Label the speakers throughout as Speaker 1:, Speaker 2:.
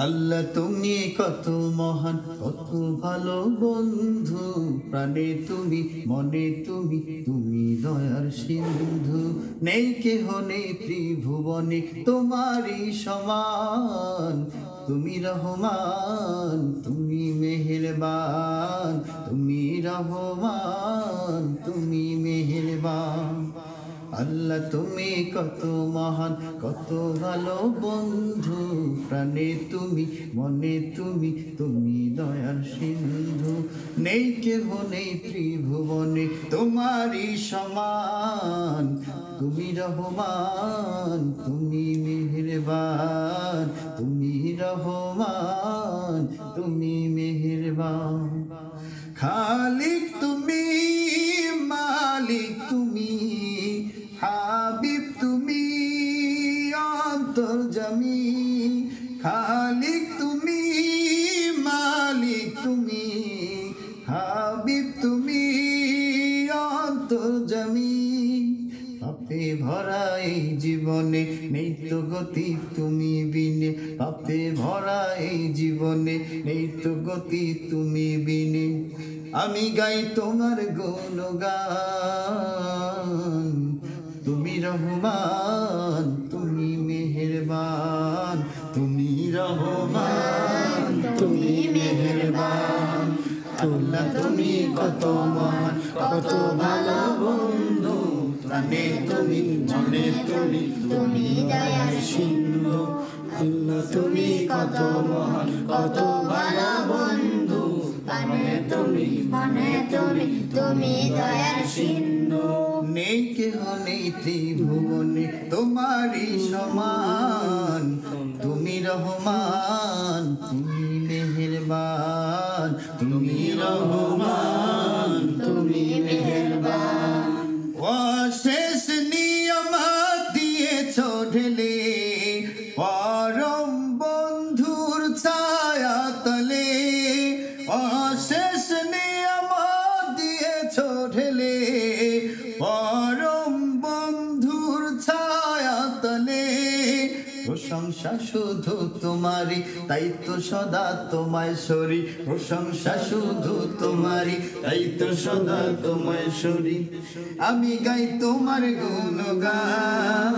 Speaker 1: আল্লাহ তুমি কত মহান, কত ভালো বন্ধু, প্রাণে তুমি, মনে তুমি, তুমি দয়ার সিন্ধু। নেই কেহ নেই ত্রিভুবনে তোমারই সমান, তুমি রহমান, তুমি মেহেরবান, তুমি রহমান, তুমি মেহেরবান। আল্লাহ তুমি কত মহান, কত ভালো বন্ধু, প্রাণে তুমি, মনে তুমি, তুমি দয়ার সিন্ধু। নেই কেহ নেই ত্রিভুবনে তোমারই সমান, তুমি রহমান, তুমি মেহেরবান, তুমি রহমান, তুমি মেহেরবান। খালিক তুমি, মালিক তুমি, হাবিব তুমি, অন্তর্যামী। খালিক তুমি, মালিক তুমি, হাবিব তুমি, অন্তর্যামী। পাপে ভরা এই জীবনে নেই তো গতি তুমি বিনে, পাপে ভরা এই জীবনে নেই তো গতি তুমি বিনে। আমি গাই তোমার গুণগান, তুমি রহমান, তুমি মেহেরবান, তুমি রহমান, তুমি মেহেরবান। আল্লাহ তুমি কত মহান, কত ভালো বন্ধু, প্রাণে তুমি, মনে তুমি, তুমি দয়ার সিন্ধু। আল্লাহ তুমি কত মহান, কত ভালো বন্ধু, প্রাণে তুমি, মনে তুমি, তুমি দয়ার সিন্ধু। নেই কেহ নেই ত্রিভুবনে তোমারই সমান, তুমি রহমান, তুমি মেহেরবান, তুমি রহমান, তুমি মেহেরবান। অশেষ নিয়ামত দিয়েছ ঢেলে, পরম বন্ধুর ছায়া তলে। অশেষ নিয়ামত দিয়েছ ঢেলে, পরম বন্ধুর ছায়া তলে। প্রশংসা শুধু তোমারই, তাই তো সদা তোমায় সরি। প্রশংসা শুধু তোমারই, তাই তো সদা তোমায় সরি। আমি গাই তোমার গুণগান,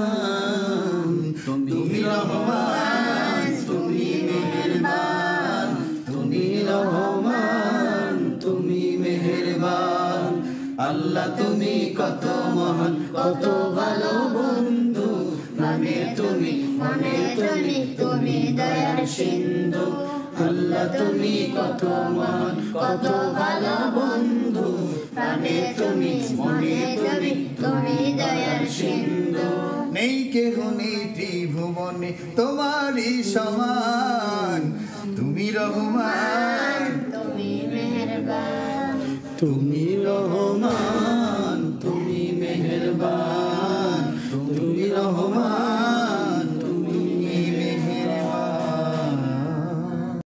Speaker 1: তুমি রহমান, তুমি মেহেরবান, তুমি রহমান, তুমি মেহেরবান। আল্লাহ তুমি কত মহান, কত ভালো বন্ধু, প্রাণে তুমি, মনে তুমি, তুমি দয়ার সিন্ধু। আল্লাহ তুমি কত মহান, কত ভালো বন্ধু, প্রাণে তুমি, মনে তুমি, তুমি দয়ার সিন্ধু। নেই কেহ নেই ত্রিভুবনে তোমারই সমান, তুমি রহমান, তুমি মেহেরবান, তুমি রহমান, তুমি মেহেরবান।